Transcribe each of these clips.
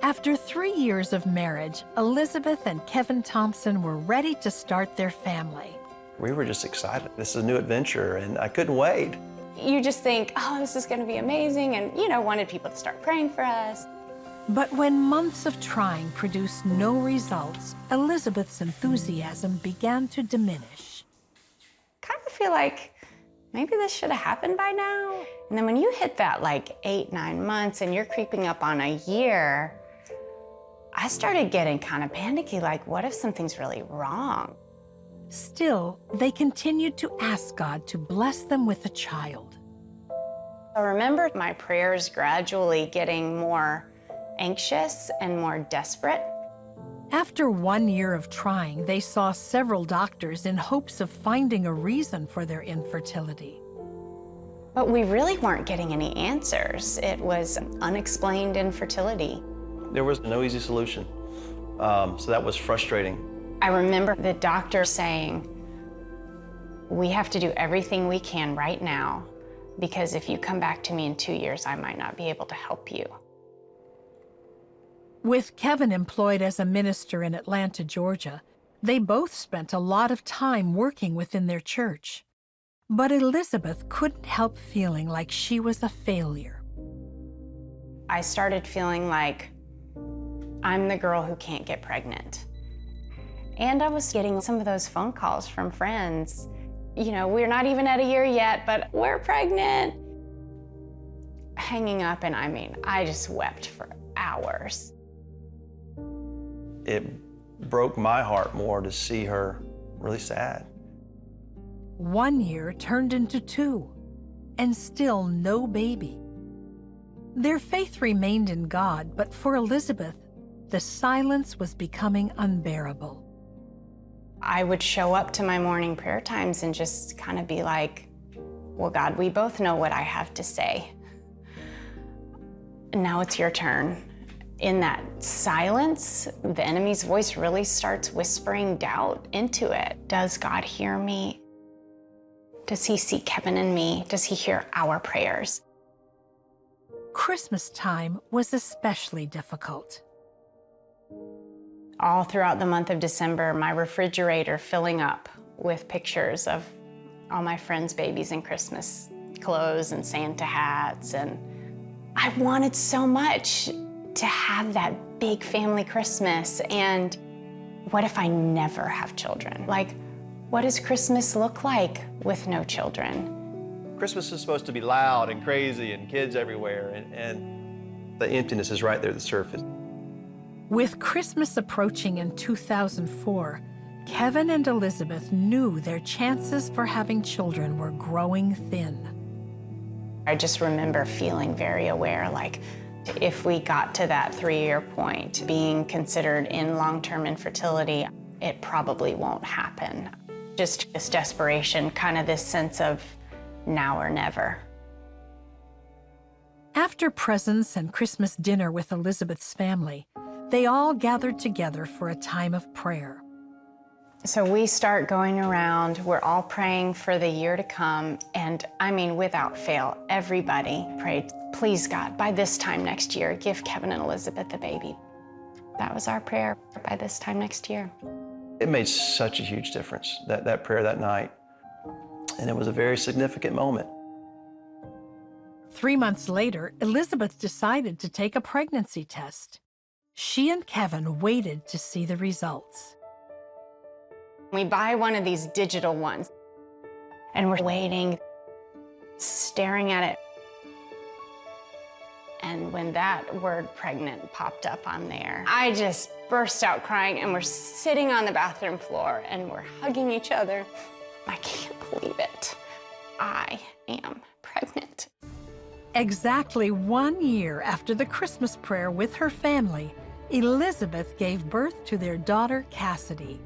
After 3 years of marriage, Elizabeth and Kevin Thompson were ready to start their family. We were just excited. This is a new adventure, and I couldn't wait. You just think, oh, this is going to be amazing, and, wanted people to start praying for us. But when months of trying produced no results, Elizabeth's enthusiasm began to diminish. Kind of feel like maybe this should have happened by now. And then when you hit that 8, 9 months and you're creeping up on a year, I started getting kind of panicky, like, what if something's really wrong? Still, they continued to ask God to bless them with a child. I remember my prayers gradually getting more anxious and more desperate. After 1 year of trying, they saw several doctors in hopes of finding a reason for their infertility. But we really weren't getting any answers. It was unexplained infertility. There was no easy solution, so that was frustrating. I remember the doctor saying, we have to do everything we can right now, because if you come back to me in 2 years, I might not be able to help you. With Kevin employed as a minister in Atlanta, Georgia, they both spent a lot of time working within their church. But Elizabeth couldn't help feeling like she was a failure. I started feeling like I'm the girl who can't get pregnant. And I was getting some of those phone calls from friends. We're not even at a year yet, but we're pregnant. Hanging up, and I just wept for hours. It broke my heart more to see her really sad. 1 year turned into 2, and still no baby. Their faith remained in God, but for Elizabeth, the silence was becoming unbearable. I would show up to my morning prayer times and just kind of be like, well, God, we both know what I have to say. Now it's your turn. In that silence, the enemy's voice really starts whispering doubt into it. Does God hear me? Does he see Kevin and me? Does he hear our prayers? Christmas time was especially difficult. All throughout the month of December, my refrigerator filling up with pictures of all my friends' babies in Christmas clothes and Santa hats. And I wanted so much to have that big family Christmas. And what if I never have children? What does Christmas look like with no children? Christmas is supposed to be loud and crazy and kids everywhere, and the emptiness is right there at the surface. With Christmas approaching in 2004, Kevin and Elizabeth knew their chances for having children were growing thin. I just remember feeling very aware, if we got to that 3-year point, being considered in long-term infertility, it probably won't happen. Just this desperation, kind of this sense of now or never. After presents and Christmas dinner with Elizabeth's family, they all gathered together for a time of prayer. So we start going around, we're all praying for the year to come, and without fail, everybody prayed, please God, by this time next year, give Kevin and Elizabeth a baby. That was our prayer, by this time next year. It made such a huge difference, that prayer that night, and it was a very significant moment. 3 months later, Elizabeth decided to take a pregnancy test. She and Kevin waited to see the results. We buy one of these digital ones, and we're waiting, staring at it. And when that word pregnant popped up on there, I just burst out crying, and we're sitting on the bathroom floor, and we're hugging each other. I can't believe it. I am pregnant. Exactly 1 year after the Christmas prayer with her family, Elizabeth gave birth to their daughter, Cassidy.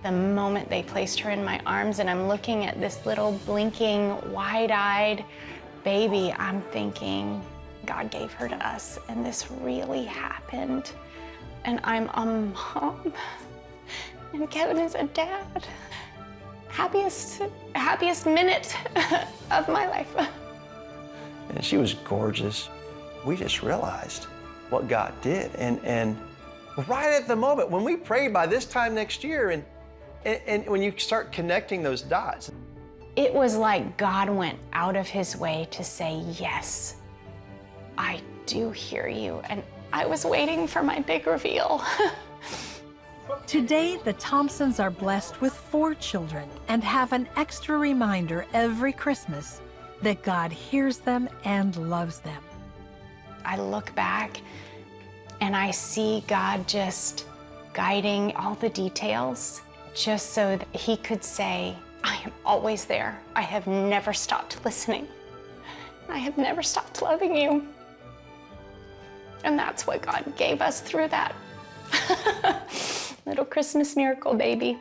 The moment they placed her in my arms and I'm looking at this little blinking, wide-eyed baby, I'm thinking, God gave her to us and this really happened. And I'm a mom and Kevin is a dad. Happiest minute of my life. and she was gorgeous. We just realized what God did. And right at the moment, when we prayed by this time next year, and when you start connecting those dots. It was like God went out of his way to say, yes, I do hear you. And I was waiting for my big reveal. Today, the Thompsons are blessed with 4 children and have an extra reminder every Christmas that God hears them and loves them. I look back and I see God just guiding all the details just so that he could say, I am always there. I have never stopped listening. I have never stopped loving you. And that's what God gave us through that little Christmas miracle baby.